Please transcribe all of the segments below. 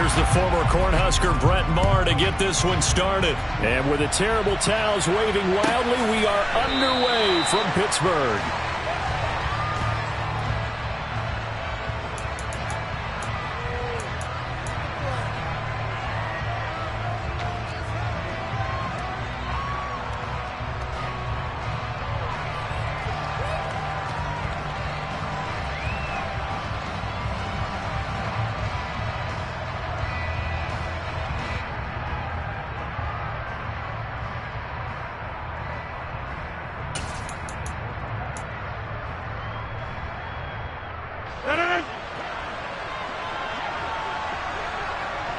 Here's the former Cornhusker Brett Maher to get this one started. And with the terrible towels waving wildly, we are underway from Pittsburgh.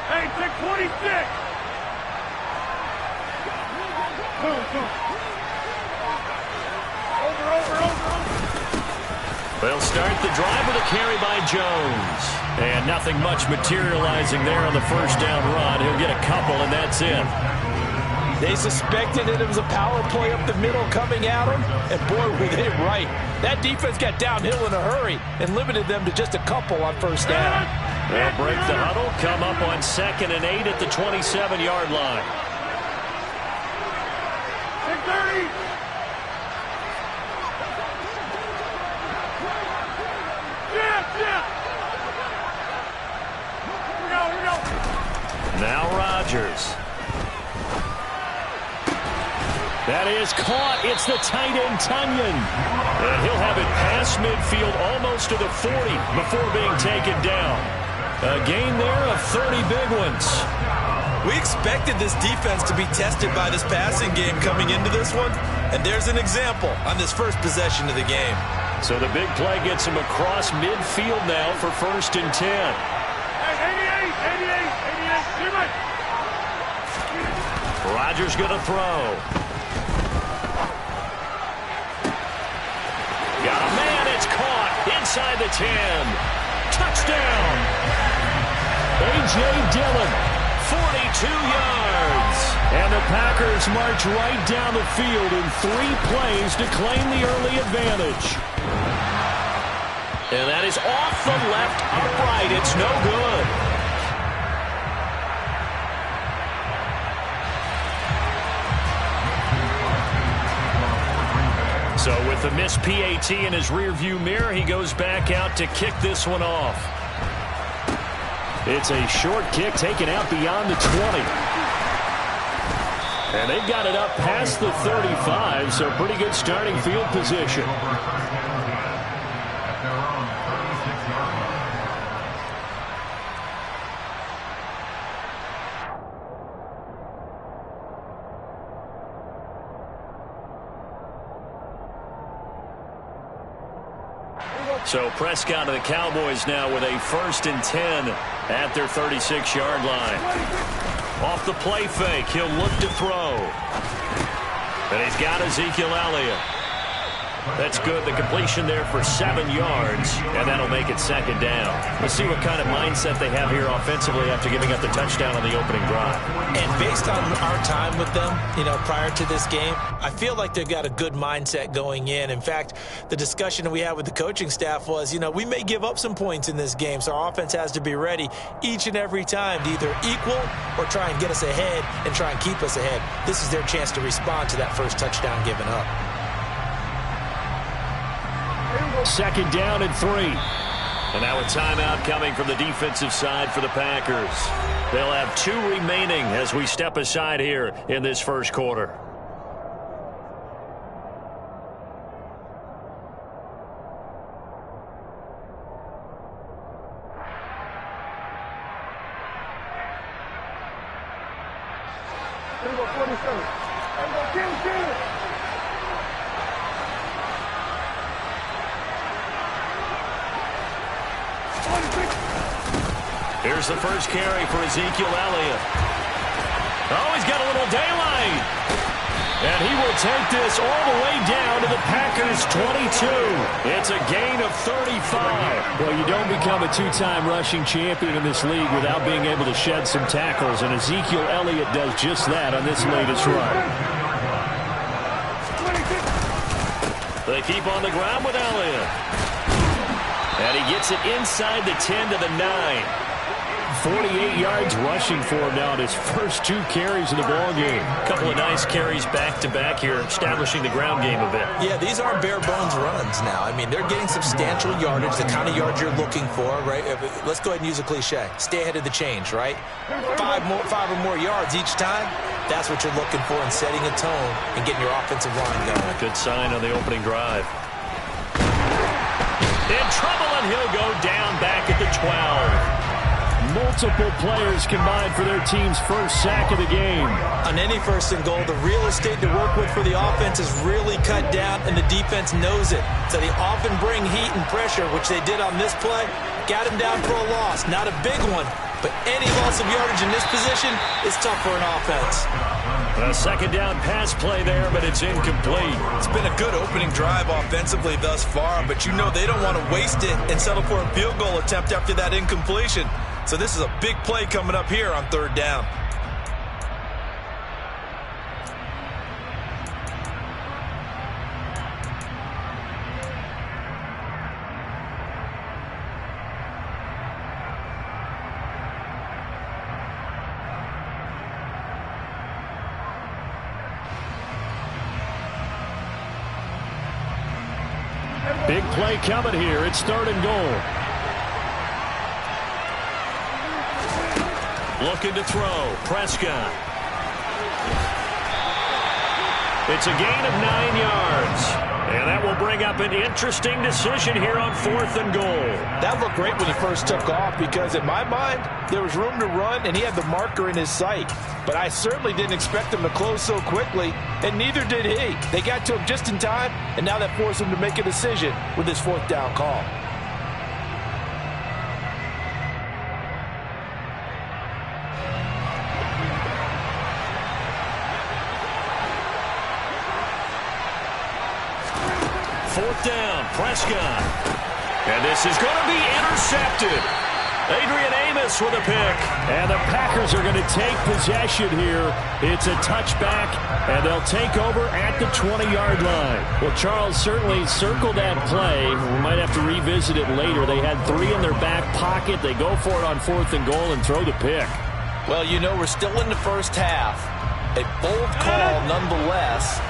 Hey, take 26! They'll start the drive with a carry by Jones. And nothing much materializing there on the first down run. He'll get a couple, and that's it. They suspected it was a power play up the middle coming at them, and boy, were they right. That defense got downhill in a hurry and limited them to just a couple on first down. They'll break the huddle, come up on 2nd and 8 at the 27-yard line. 6:30! Here we go. Now Rodgers. That is caught. It's the tight end, Tunyon. And he'll have it past midfield almost to the 40 before being taken down. A gain there of 30 big ones. We expected this defense to be tested by this passing game coming into this one, and there's an example on this first possession of the game. So the big play gets him across midfield now for 1st and 10. Hey, 88! Rodgers going to throw. Got a man, it's caught inside the 10. Touchdown. A.J. Dillon, 42 yards. And the Packers march right down the field in 3 plays to claim the early advantage. And that is off the left upright. It's no good. So with the missed PAT in his rearview mirror, he goes back out to kick this one off. It's a short kick taken out beyond the 20. And they've got it up past the 35, so pretty good starting field position. So Prescott and the Cowboys now with a 1st and 10 at their 36-yard line. Off the play fake, he'll look to throw. And he's got Ezekiel Elliott. That's good. The completion there for 7 yards, and that'll make it 2nd down. Let's see what kind of mindset they have here offensively after giving up the touchdown on the opening drive. And based on our time with them, prior to this game, I feel like they've got a good mindset going in. In fact, the discussion that we had with the coaching staff was, we may give up some points in this game, so our offense has to be ready each and every time to either equal or try and get us ahead and try and keep us ahead. This is their chance to respond to that first touchdown given up. 2nd down and 3. And now a timeout coming from the defensive side for the Packers. They'll have 2 remaining as we step aside here in this first quarter. Here's the first carry for Ezekiel Elliott. Oh, he's got a little daylight. And he will take this all the way down to the Packers' 22. It's a gain of 35. Well, you don't become a 2-time rushing champion in this league without being able to shed some tackles, and Ezekiel Elliott does just that on this latest run. They keep on the ground with Elliott. And he gets it inside the 10 to the 9. 48 yards rushing for him now in his first 2 carries of the ball game. A couple of nice carries back-to-back here, establishing the ground game a bit. Yeah, these aren't bare-bones runs now. I mean, they're getting substantial yardage, the kind of yards you're looking for, right? Let's go ahead and use a cliche. Stay ahead of the change, right? 5 or more yards each time. That's what you're looking for in setting a tone and getting your offensive line going. A good sign on the opening drive. In trouble, and he'll go down back at the 12. Multiple players combined for their team's first sack of the game. On any first and goal, the real estate to work with for the offense is really cut down, and the defense knows it. So they often bring heat and pressure, which they did on this play. Got him down for a loss. Not a big one, but any loss of yardage in this position is tough for an offense. A second down pass play there, but it's incomplete. It's been a good opening drive offensively thus far, but you know they don't want to waste it and settle for a field goal attempt after that incompletion. So this is a big play coming up here on 3rd down. Big play coming here. It's 3rd and goal. Looking to throw. Prescott. It's a gain of 9 yards. And that will bring up an interesting decision here on 4th and goal. That looked great when he first took off because in my mind, there was room to run and he had the marker in his sight. But I certainly didn't expect him to close so quickly, and neither did he. They got to him just in time, and now that forced him to make a decision with his 4th down call. Fourth down, Prescott. And this is going to be intercepted. Adrian Amos with a pick. And the Packers are going to take possession here. It's a touchback, and they'll take over at the 20-yard line. Well, Charles certainly circled that play. We might have to revisit it later. They had 3 in their back pocket. They go for it on 4th and goal and throw the pick. Well, you know, we're still in the first half. A bold call nonetheless.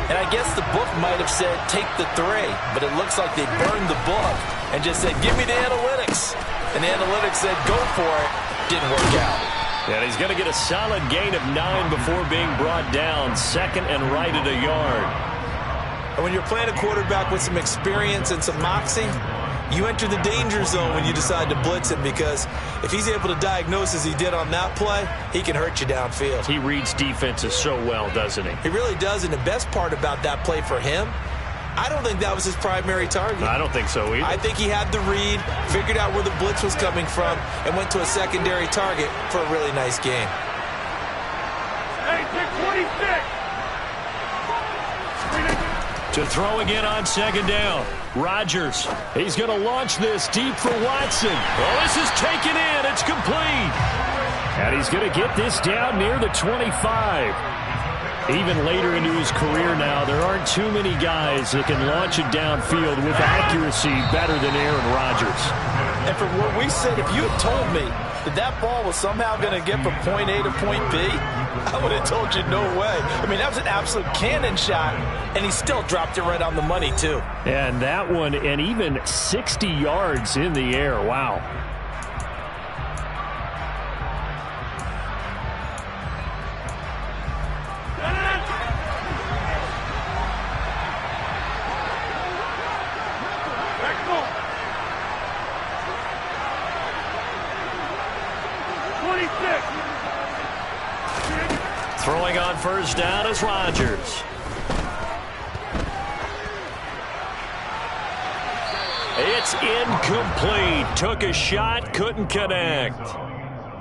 And I guess the book might have said, take the 3. But it looks like they burned the book and just said, give me the analytics. And the analytics said, go for it. Didn't work out. And he's going to get a solid gain of 9 before being brought down. 2nd and right at a yard. And when you're playing a quarterback with some experience and some moxie, you enter the danger zone when you decide to blitz him, because if he's able to diagnose as he did on that play, he can hurt you downfield. He reads defenses so well, doesn't he? He really does, and the best part about that play for him, I don't think that was his primary target. I don't think so either. I think he had the read, figured out where the blitz was coming from, and went to a secondary target for a really nice game. Hey, pick 26. To throw again on 2nd down. Rodgers. He's going to launch this deep for Watson. Oh, this is taken in. It's complete. And he's going to get this down near the 25. Even later into his career now, there aren't too many guys that can launch it downfield with accuracy better than Aaron Rodgers. And from where we sit, if you had told me that ball was somehow going to get from point A to point B, I would have told you no way. I mean, that was an absolute cannon shot, and he still dropped it right on the money, too. And that one, and even 60 yards in the air. Wow. Throwing on 1st down is Rodgers. It's incomplete. Took a shot, couldn't connect.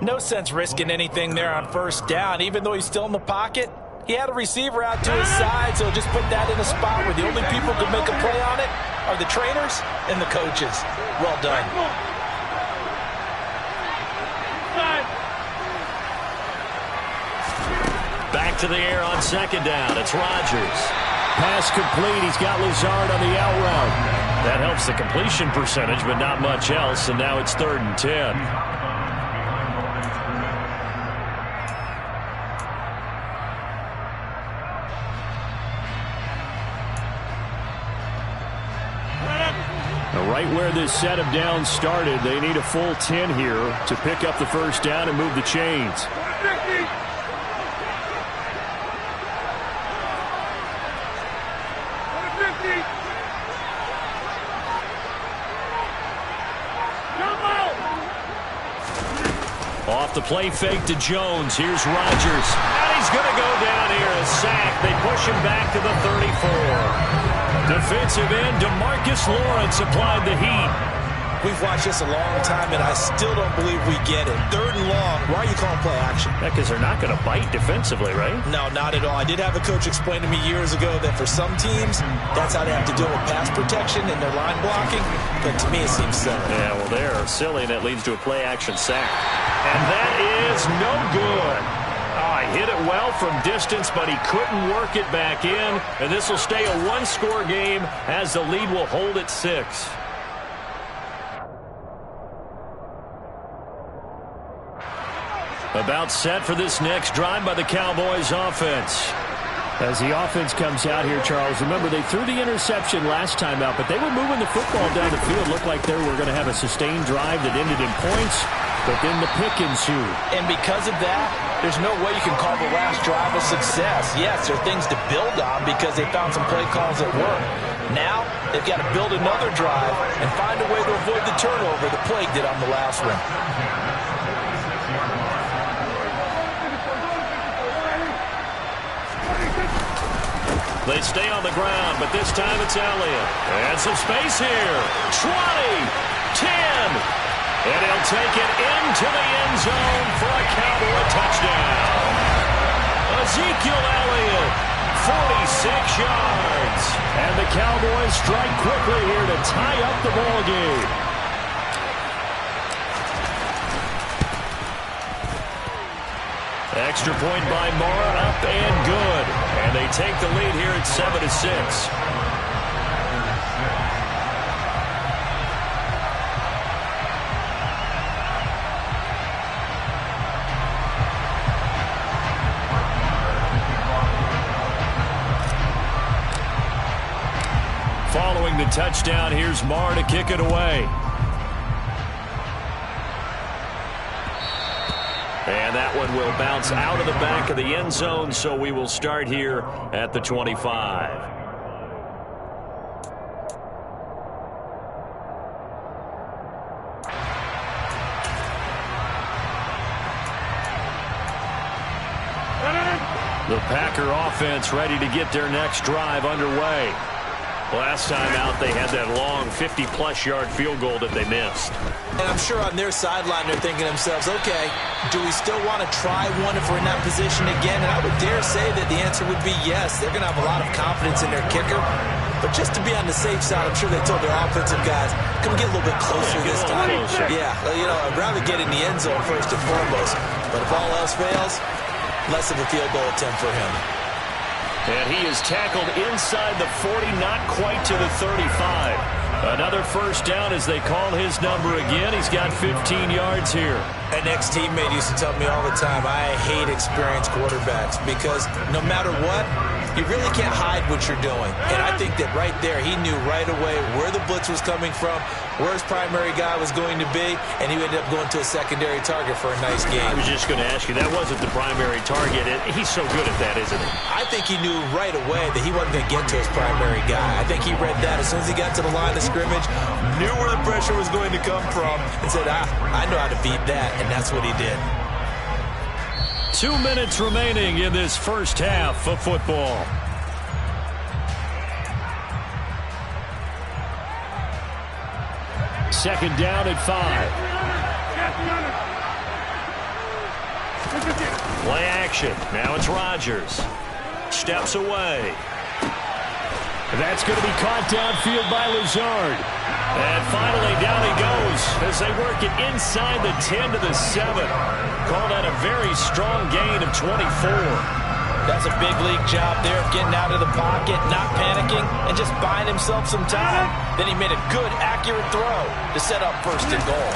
No sense risking anything there on 1st down. Even though he's still in the pocket, he had a receiver out to his side, so just put that in a spot where the only people who can make a play on it are the trainers and the coaches. Well done. Back to the air on 2nd down. It's Rodgers. Pass complete. He's got Lazard on the out route. That helps the completion percentage, but not much else, and now it's 3rd and 10. right where this set of downs started. They need a full 10 here to pick up the first down and move the chains. 50. Off the play fake to Jones. Here's Rodgers. And he's going to go down here. A sack. They push him back to the 34. Defensive end DeMarcus Lawrence applied the heat. We've watched this a long time, and I still don't believe we get it. 3rd and long. Why are you calling play action? Because they're not going to bite defensively, right? No, not at all. I did have a coach explain to me years ago that for some teams, that's how they have to deal with pass protection and their line blocking. But to me, it seems silly. Yeah, well, they're silly, and that leads to a play-action sack. And that is no good. Oh, he hit it well from distance, but he couldn't work it back in. And this will stay a one-score game as the lead will hold at 6. About set for this next drive by the Cowboys offense. As the offense comes out here, Charles, remember they threw the interception last time out, but they were moving the football down the field. Looked like they were going to have a sustained drive that ended in points, but then the pick ensued. And because of that, there's no way you can call the last drive a success. Yes, there are things to build on because they found some play calls that work. Now, they've got to build another drive and find a way to avoid the turnover the plague did on the last one. They stay on the ground, but this time it's Elliott. And some space here. 20, 10. And he'll take it into the end zone for a Cowboy touchdown. Ezekiel Elliott, 46 yards. And the Cowboys strike quickly here to tie up the ball game. Extra point by Moore, up and good. And they take the lead here at 7-6. Following the touchdown, here's Moore to kick it away. And that one will bounce out of the back of the end zone, so we will start here at the 25. The Packer offense ready to get their next drive underway. Last time out, they had that long 50-plus yard field goal that they missed. And I'm sure on their sideline, they're thinking to themselves, okay, do we still want to try one if we're in that position again? And I would dare say that the answer would be yes. They're going to have a lot of confidence in their kicker. But just to be on the safe side, I'm sure they told their offensive guys, come get a little bit closer this time. Yeah, you know, I'd rather get in the end zone first and foremost. But if all else fails, less of a field goal attempt for him. And he is tackled inside the 40, not quite to the 35. Another first down as they call his number again. He's got 15 yards here. An ex-teammate used to tell me all the time, I hate experienced quarterbacks because no matter what, you really can't hide what you're doing. And I think that right there, he knew right away where the blitz was coming from, where his primary guy was going to be, and he ended up going to a secondary target for a nice game. I was just going to ask you, that wasn't the primary target. He's so good at that, isn't he? I think he knew right away that he wasn't going to get to his primary guy. I think he read that as soon as he got to the line of scrimmage, knew where the pressure was going to come from, and said, I know how to beat that, and that's what he did. 2 minutes remaining in this first half of football. Second down at 5. Play action. Now it's Rodgers. Steps away. That's going to be caught downfield by Lazard. And finally down he goes as they work it inside the 10 to the 7. Call that a very strong gain of 24. That's a big league job there of getting out of the pocket, not panicking, and just buying himself some time. Then he made a good, accurate throw to set up first and goal.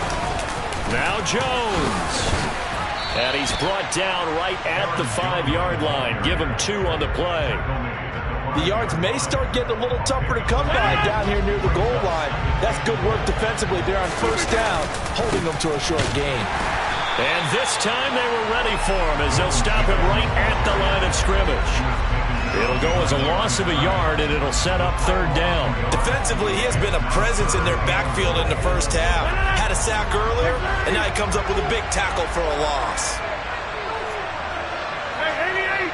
Now Jones. And he's brought down right at the 5-yard line. Give him 2 on the play. The yards may start getting a little tougher to come by down here near the goal line. That's good work defensively there on first down, holding them to a short gain. And this time they were ready for him as they'll stop him right at the line of scrimmage. It'll go as a loss of a yard, and it'll set up third down. Defensively, he has been a presence in their backfield in the first half. Had a sack earlier, and now he comes up with a big tackle for a loss. Hey,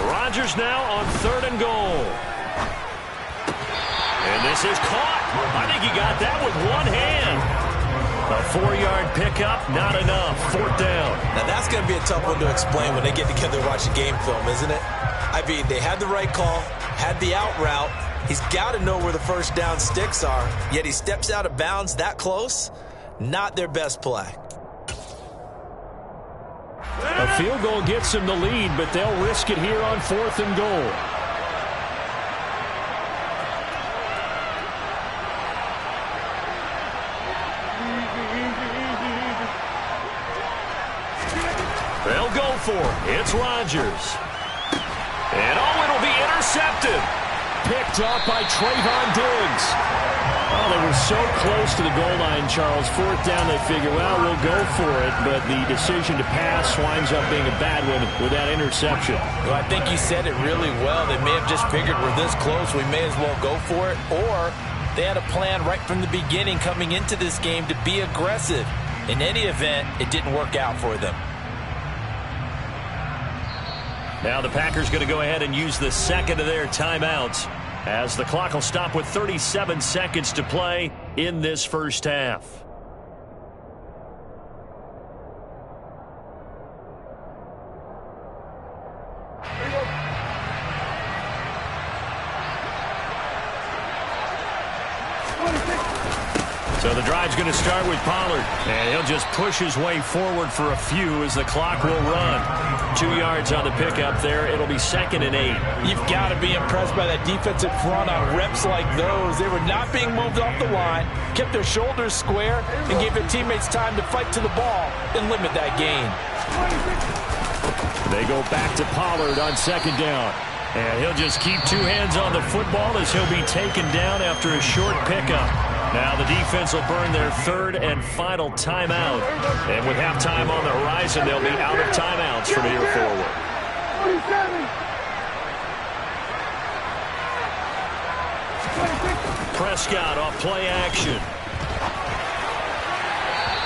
88. Rodgers now on third and goal. And this is caught. I think he got that with one hand. A 4-yard pickup, not enough. Fourth down. Now, that's going to be a tough one to explain when they get together and watch the game film, isn't it? I mean, they had the right call, had the out route. He's got to know where the first down sticks are, yet he steps out of bounds that close. Not their best play. A field goal gets them the lead, but they'll risk it here on fourth and goal. They'll go for it. It's Rodgers. And it'll be intercepted. Picked off by Trayvon Diggs. Oh, they were so close to the goal line, Charles. Fourth down, they figure, well, we'll go for it. But the decision to pass winds up being a bad one with that interception. Well, I think you said it really well. They may have just figured we're this close, we may as well go for it. Or they had a plan right from the beginning coming into this game to be aggressive. In any event, it didn't work out for them. Now the Packers going to go ahead and use the second of their timeouts as the clock will stop with 37 seconds to play in this first half. So the drive's going to start with Pollard, and he'll just push his way forward for a few as the clock will run. 2 yards on the pickup there. It'll be 2nd and 8. You've got to be impressed by that defensive front on reps like those. They were not being moved off the line, kept their shoulders square, and gave their teammates time to fight to the ball and limit that gain. They go back to Pollard on 2nd down. And he'll just keep 2 hands on the football as he'll be taken down after a short pickup. Now the defense will burn their 3rd and final timeout. And with halftime on the horizon, they'll be out of timeouts from here forward. 27. Prescott off play action.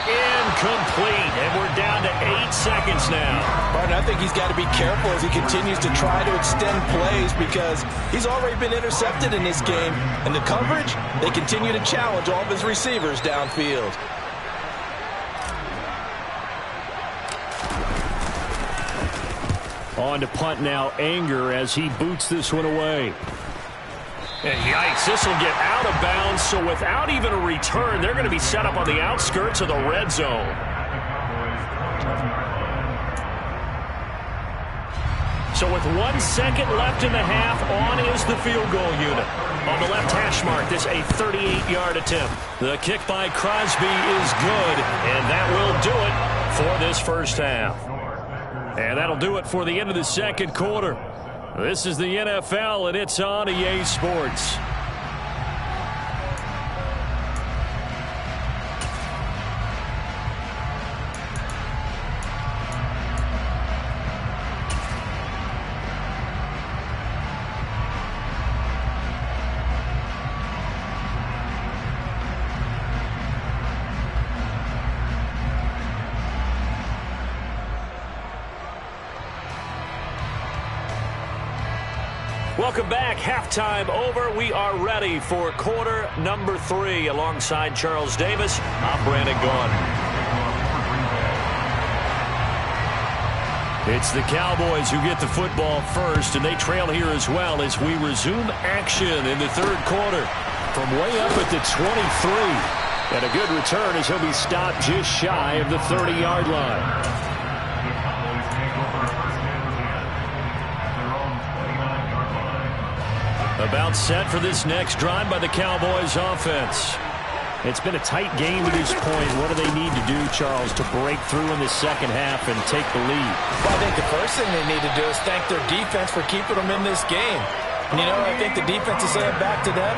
Incomplete, and we're down to 8 seconds now. Martin, I think he's got to be careful as he continues to try to extend plays because he's already been intercepted in this game. And the coverage, they continue to challenge all of his receivers downfield. On to punt now, Anger as he boots this one away. And yikes, this will get out of bounds, so without even a return, they're going to be set up on the outskirts of the red zone. So with 1 second left in the half, on is the field goal unit. On the left hash mark, this a 38-yard attempt. The kick by Crosby is good, and that will do it for this first half. And that'll do it for the end of the second quarter. This is the NFL, and it's on EA Sports. Welcome back. Halftime over. We are ready for quarter number 3. Alongside Charles Davis, I'm Brandon Gaudin. It's the Cowboys who get the football first, and they trail here as well as we resume action in the third quarter. From way up at the 23. And a good return as he'll be stopped just shy of the 30-yard line. About set for this next drive by the Cowboys offense. It's been a tight game to this point. What do they need to do, Charles, to break through in the second half and take the lead? Well, I think the first thing they need to do is thank their defense for keeping them in this game. And, you know, I think the defense is saying back to them,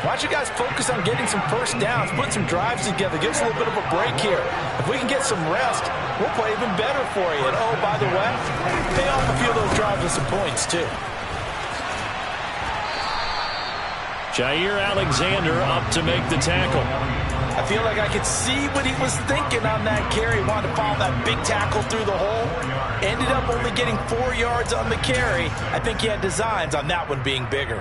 why don't you guys focus on getting some first downs, put some drives together, give us a little bit of a break here. If we can get some rest, we'll play even better for you. And, oh, by the way, pay off a few of those drives with some points, too. Jair Alexander up to make the tackle. I feel like I could see what he was thinking on that carry. He wanted to follow that big tackle through the hole. Ended up only getting 4 yards on the carry. I think he had designs on that one being bigger.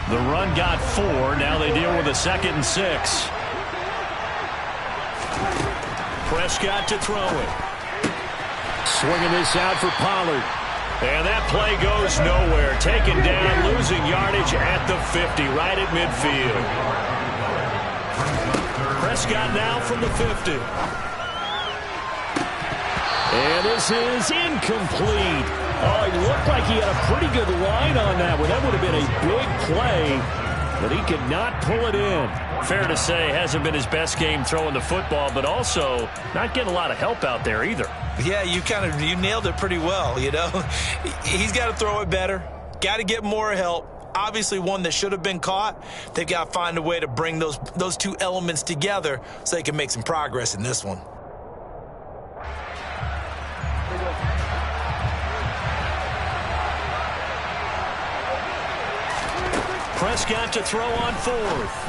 The run got 4. Now they deal with a 2nd and 6. Prescott to throw it. Swinging this out for Pollard. And that play goes nowhere. Taken down, losing yardage at the 50, right at midfield. Prescott now from the 50. And this is incomplete. Oh, he looked like he had a pretty good line on that one. That would have been a big play, but he could not pull it in. Fair to say, hasn't been his best game throwing the football, but also not getting a lot of help out there either. Yeah, you nailed it pretty well, you know. He's got to throw it better, got to get more help. Obviously one that should have been caught. They've got to find a way to bring those two elements together so they can make some progress in this one. Prescott to throw on 4th.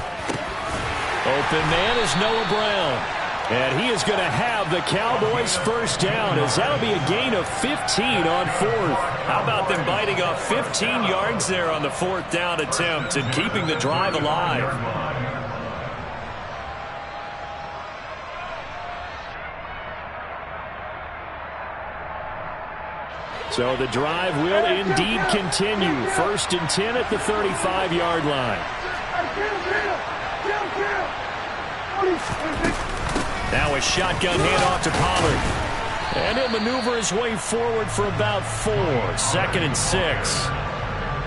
Open man is Noah Brown. And he is going to have the Cowboys first down, as that'll be a gain of 15 on 4th. How about them biting off 15 yards there on the 4th down attempt and keeping the drive alive? So the drive will indeed continue. 1st and 10 at the 35-yard line. Now a shotgun handoff to Pollard. And he'll maneuver his way forward for about 4. 2nd and 6.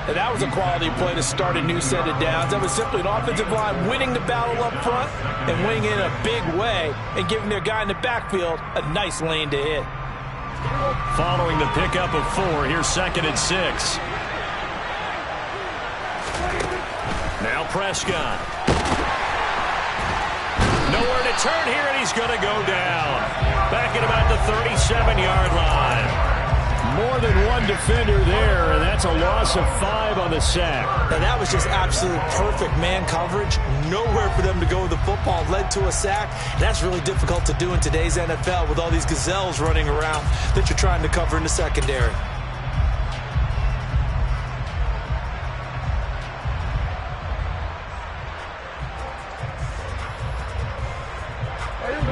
And that was a quality play to start a new set of downs. That was simply an offensive line winning the battle up front and winning in a big way and giving their guy in the backfield a nice lane to hit. Following the pickup of 4, here's 2nd and 6. Now Prescott. Nowhere to turn here, and he's going to go down. Back at about the 37-yard line. More than one defender there, and that's a loss of 5 on the sack. Now that was just absolute perfect man coverage. Nowhere for them to go with the football. Led to a sack. That's really difficult to do in today's NFL with all these gazelles running around that you're trying to cover in the secondary.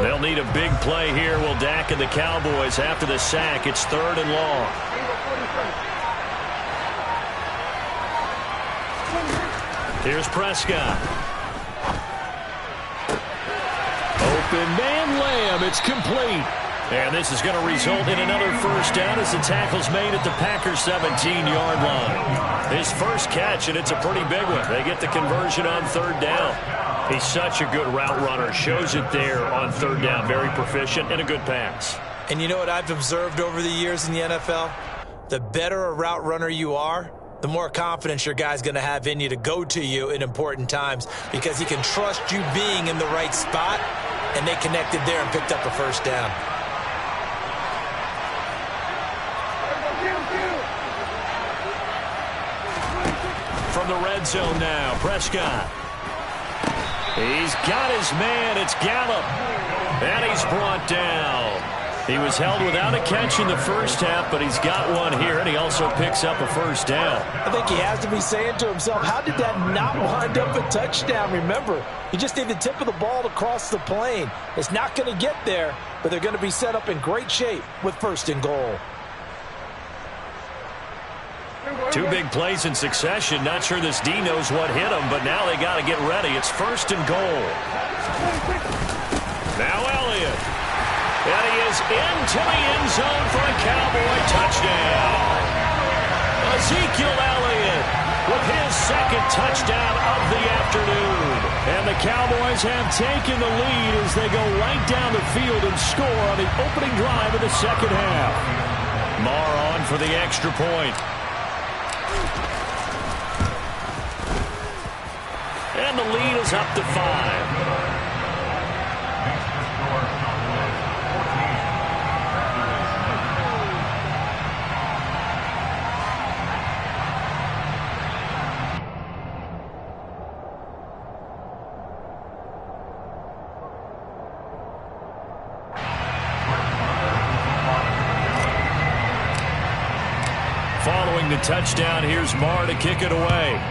They'll need a big play here. Will Dak and the Cowboys after the sack. It's 3rd and long. Here's Prescott. Open man Lamb. It's complete. And this is going to result in another first down as the tackle's made at the Packers' 17-yard line. His first catch, and it's a pretty big one. They get the conversion on 3rd down. He's such a good route runner. Shows it there on 3rd down. Very proficient and a good pass. And you know what I've observed over the years in the NFL? The better a route runner you are, the more confidence your guy's going to have in you to go to you in important times because he can trust you being in the right spot, and they connected there and picked up a first down. From the red zone now, Prescott. He's got his man. It's Gallup. And he's brought down. He was held without a catch in the first half, but he's got one here, and he also picks up a first down. I think he has to be saying to himself, how did that not wind up a touchdown? Remember, you just need the tip of the ball to cross the plane. It's not going to get there, but they're going to be set up in great shape with 1st and goal. 2 big plays in succession. Not sure this D knows what hit him, but now they got to get ready. It's 1st and goal. Now Elliott. And he is into the end zone for a Cowboy touchdown. Ezekiel Elliott with his second touchdown of the afternoon. And the Cowboys have taken the lead as they go right down the field and score on the opening drive of the second half. Marr on for the extra point. And the lead is up to 5. Following the touchdown, here's Marr to kick it away.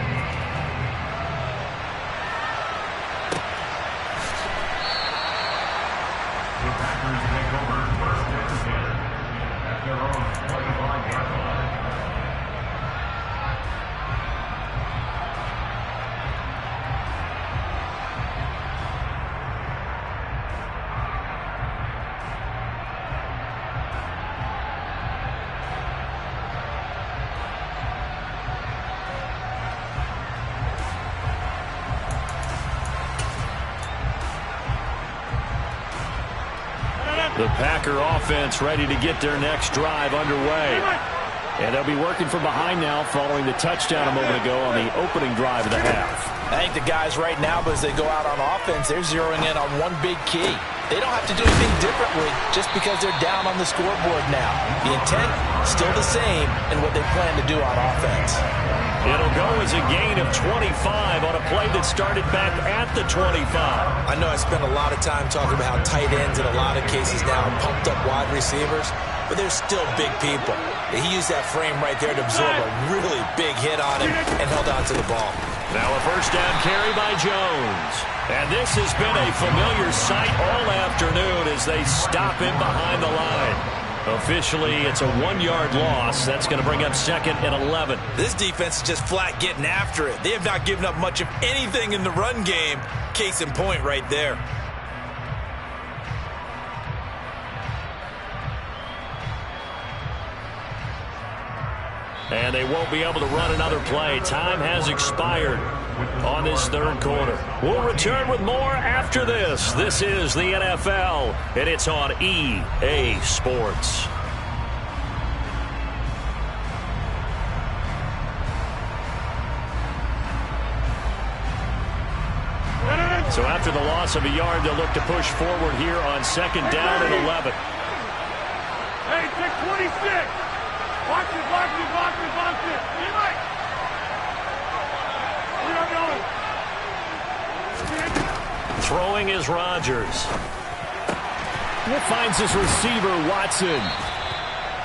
The Packer offense ready to get their next drive underway. And they'll be working from behind now following the touchdown a moment ago on the opening drive of the half. I think the guys right now, as they go out on offense, they're zeroing in on one big key. They don't have to do anything differently just because they're down on the scoreboard now. The intent, still the same in what they plan to do on offense. It'll go as a gain of 25 on a play that started back at the 25. I know I spent a lot of time talking about how tight ends in a lot of cases now are pumped up wide receivers, but they're still big people. He used that frame right there to absorb a really big hit on him and held on to the ball. Now a first down carry by Jones. And this has been a familiar sight all afternoon as they stop him behind the line. Officially, it's a 1-yard loss. That's going to bring up 2nd and 11. This defense is just flat getting after it. They have not given up much of anything in the run game. Case in point right there. And they won't be able to run another play. Time has expired on this third quarter. We'll return with more after this. This is the NFL, and it's on EA Sports. So after the loss of a yard, they'll look to push forward here on 2nd down and 11. Hey, take 26. Watch it, watch it, watch it, watch it. We are going. Throwing is Rodgers. It finds his receiver, Watson.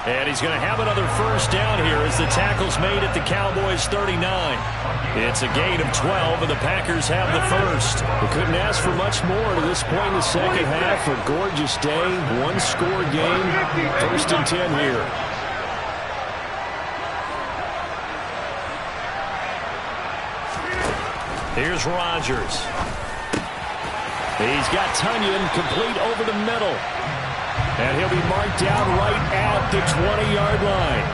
And he's going to have another first down here as the tackle's made at the Cowboys' 39. It's a gain of 12, and the Packers have the first. We couldn't ask for much more to this point in the second half. A gorgeous day, one-score game, 1st and 10 here. Here's Rodgers. He's got Tunyon complete over the middle. And he'll be marked down right at the 20-yard line.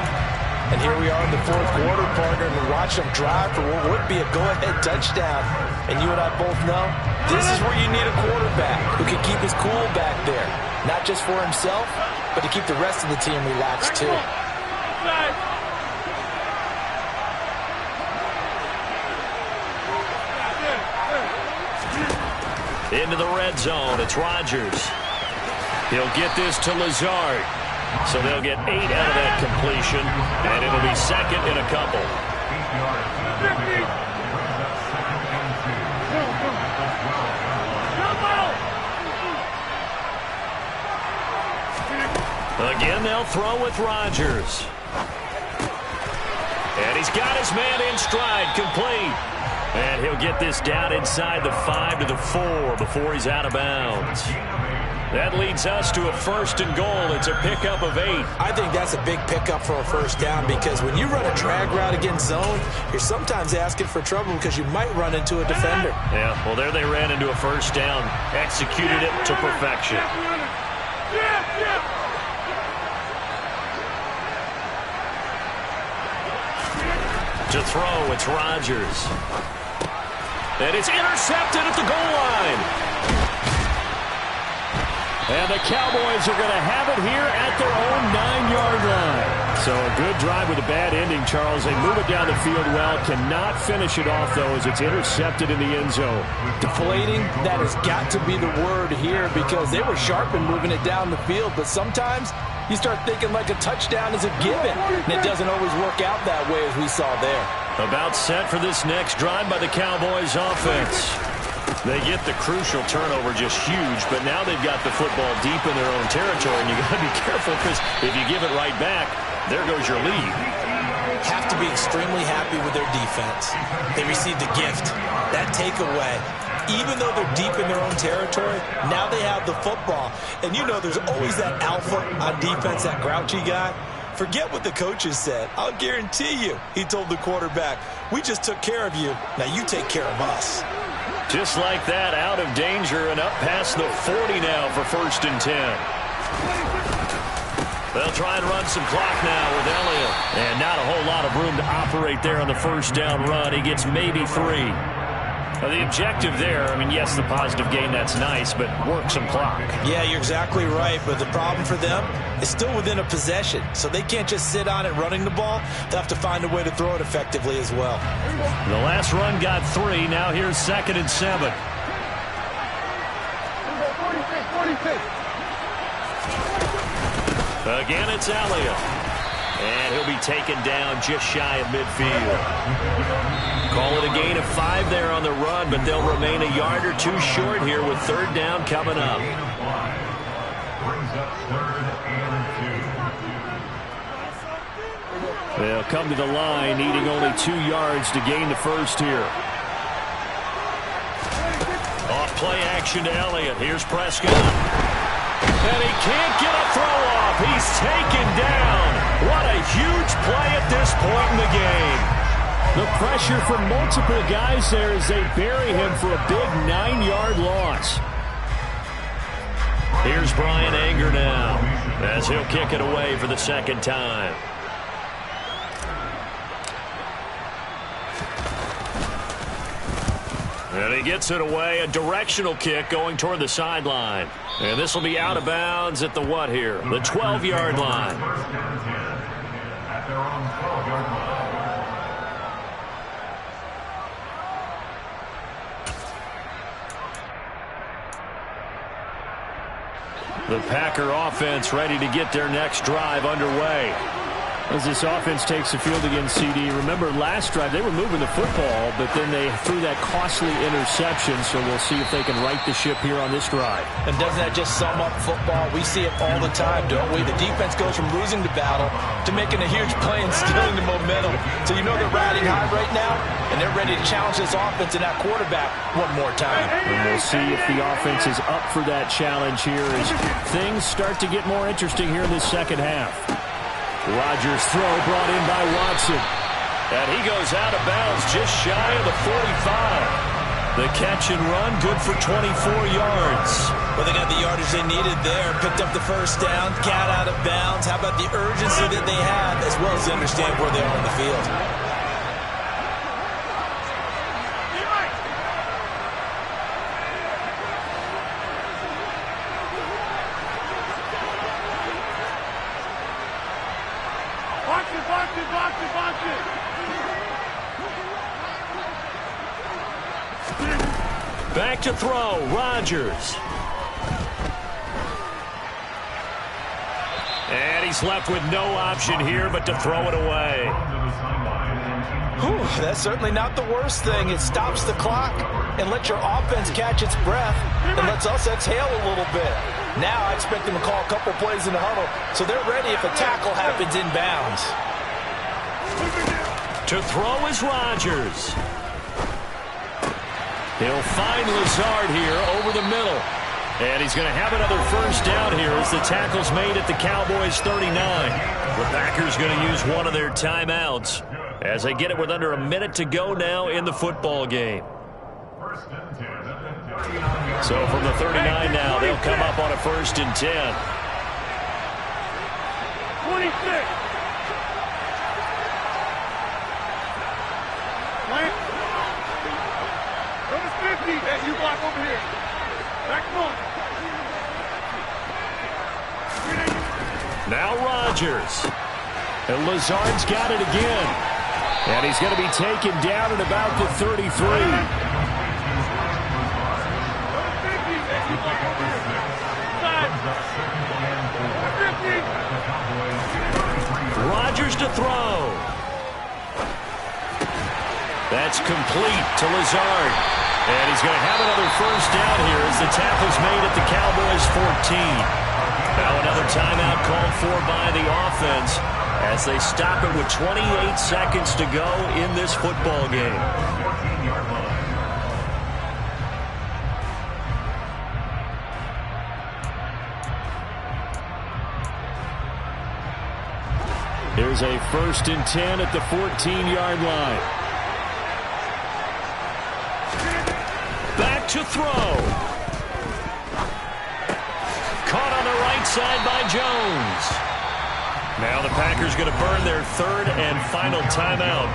And here we are in the fourth quarter, partner, and we watch them drive for what would be a go-ahead touchdown. And you and I both know this is where you need a quarterback who can keep his cool back there. Not just for himself, but to keep the rest of the team relaxed too. Into the red zone, it's Rodgers. He'll get this to Lazard. So they'll get 8 out of that completion, and it'll be 2nd and a couple. Again, they'll throw with Rodgers. And he's got his man in stride, complete. And he'll get this down inside the 5 to the 4 before he's out of bounds. That leads us to a 1st and goal. It's a pickup of 8. I think that's a big pickup for a first down because when you run a drag route against zone, you're sometimes asking for trouble because you might run into a defender. Yeah, well, there they ran into a first down. Executed it to perfection. To throw, it's Rodgers. And it's intercepted at the goal line. And the Cowboys are going to have it here at their own 9-yard line. So a good drive with a bad ending, Charles. They move it down the field well. Cannot finish it off, though, as it's intercepted in the end zone. Deflating, that has got to be the word here because they were sharp in moving it down the field. But sometimes you start thinking like a touchdown is a given. And it doesn't always work out that way as we saw there. About set for this next drive by the Cowboys offense. They get the crucial turnover, just huge, but now they've got the football deep in their own territory, and you got to be careful because if you give it right back, there goes your lead. Have to be extremely happy with their defense. They received a gift. That takeaway, even though they're deep in their own territory, now they have the football. And you know there's always that alpha on defense, that grouchy guy. Forget what the coaches said. I'll guarantee you, he told the quarterback, we just took care of you. Now you take care of us. Just like that, out of danger and up past the 40 now for 1st and 10. They'll try and run some clock now with Elliott. And not a whole lot of room to operate there on the first down run. He gets maybe 3. The objective there, I mean, yes, the positive gain, that's nice, but work some clock. Yeah, you're exactly right, but the problem for them is still within a possession, so they can't just sit on it running the ball. They'll have to find a way to throw it effectively as well. The last run got 3. Now here's 2nd and 7. Again, it's Elliott. And he'll be taken down just shy of midfield. Call it a gain of 5 there on the run, but they'll remain a yard or 2 short here with 3rd down coming up. They'll come to the line, needing only 2 yards to gain the first here. Off play action to Elliott. Here's Prescott. And he can't get a throw off. He's taken down. What a huge play at this point in the game. The pressure from multiple guys there as they bury him for a big 9-yard loss. Here's Brian Anger now as he'll kick it away for the 2nd time. And he gets it away, a directional kick going toward the sideline. And this will be out of bounds at the what here? The 12-yard line. At their own 12-yard line. The Packer offense ready to get their next drive underway. As this offense takes the field against CD, remember last drive they were moving the football, but then they threw that costly interception, so we'll see if they can right the ship here on this drive. And doesn't that just sum up football? We see it all the time, don't we? The defense goes from losing the battle to making a huge play and stealing the momentum. So you know they're riding high right now, and they're ready to challenge this offense and that quarterback one more time. And we'll see if the offense is up for that challenge here as things start to get more interesting here in this second half. Rodgers' throw brought in by Watson. And he goes out of bounds just shy of the 45. The catch and run good for 24 yards. Well, they got the yardage they needed there. Picked up the first down, got out of bounds. How about the urgency that they have as well as they understand where they are on the field? Back to throw, Rodgers. And he's left with no option here but to throw it away. Whew, that's certainly not the worst thing. It stops the clock and lets your offense catch its breath and lets us exhale a little bit. Now I expect them to call a couple plays in the huddle so they're ready if a tackle happens inbounds. To throw is Rodgers. He'll find Lazard here over the middle. And he's going to have another first down here as the tackle's made at the Cowboys 39. The Packers going to use one of their timeouts as they get it with under a minute to go now in the football game. So from the 39 now, they'll come up on a 1st and 10. 26. over here. Back on. Now Rodgers. And Lazard's got it again. And he's going to be taken down at about the 33. Rodgers to throw. That's complete to Lazard. And he's going to have another first down here as the tackle's made at the Cowboys' 14. Now another timeout called for by the offense as they stop it with 28 seconds to go in this football game. Here's a 1st and 10 at the 14-yard line. Back to throw. Caught on the right side by Jones. Now the Packers going to burn their 3rd and final timeout.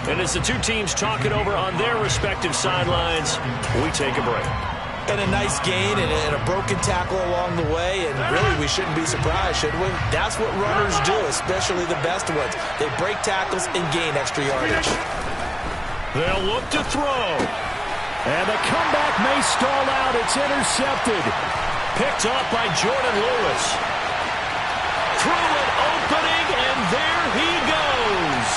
And as the two teams talk it over on their respective sidelines, we take a break. And a nice gain and a broken tackle along the way, and really we shouldn't be surprised, should we? That's what runners do, especially the best ones. They break tackles and gain extra yardage. They'll look to throw. And the comeback may stall out. It's intercepted. Picked up by Jordan Lewis. Through an opening, and there he goes.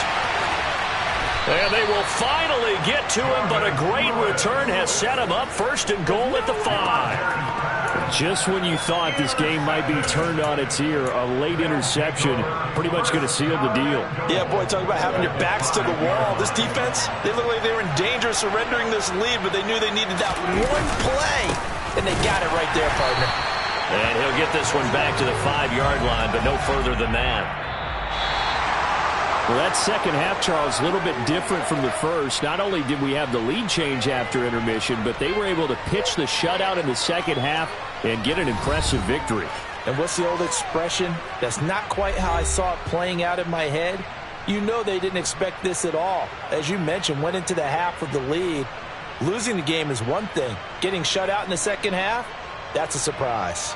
And they will finally get to him, but a great return has set him up 1st and goal at the 5. Just when you thought this game might be turned on its ear, a late interception pretty much going to seal the deal. Yeah, boy, talk about having your backs to the wall. This defense, they look like they were in danger of surrendering this lead, but they knew they needed that one play, and they got it right there, partner. And he'll get this one back to the 5-yard line, but no further than that. Well, that second half, Charles, a little bit different from the first. Not only did we have the lead change after intermission, but they were able to pitch the shutout in the second half and get an impressive victory. And what's the old expression? That's not quite how I saw it playing out in my head. You know they didn't expect this at all. As you mentioned, went into the half with the lead. Losing the game is one thing. Getting shut out in the second half, that's a surprise.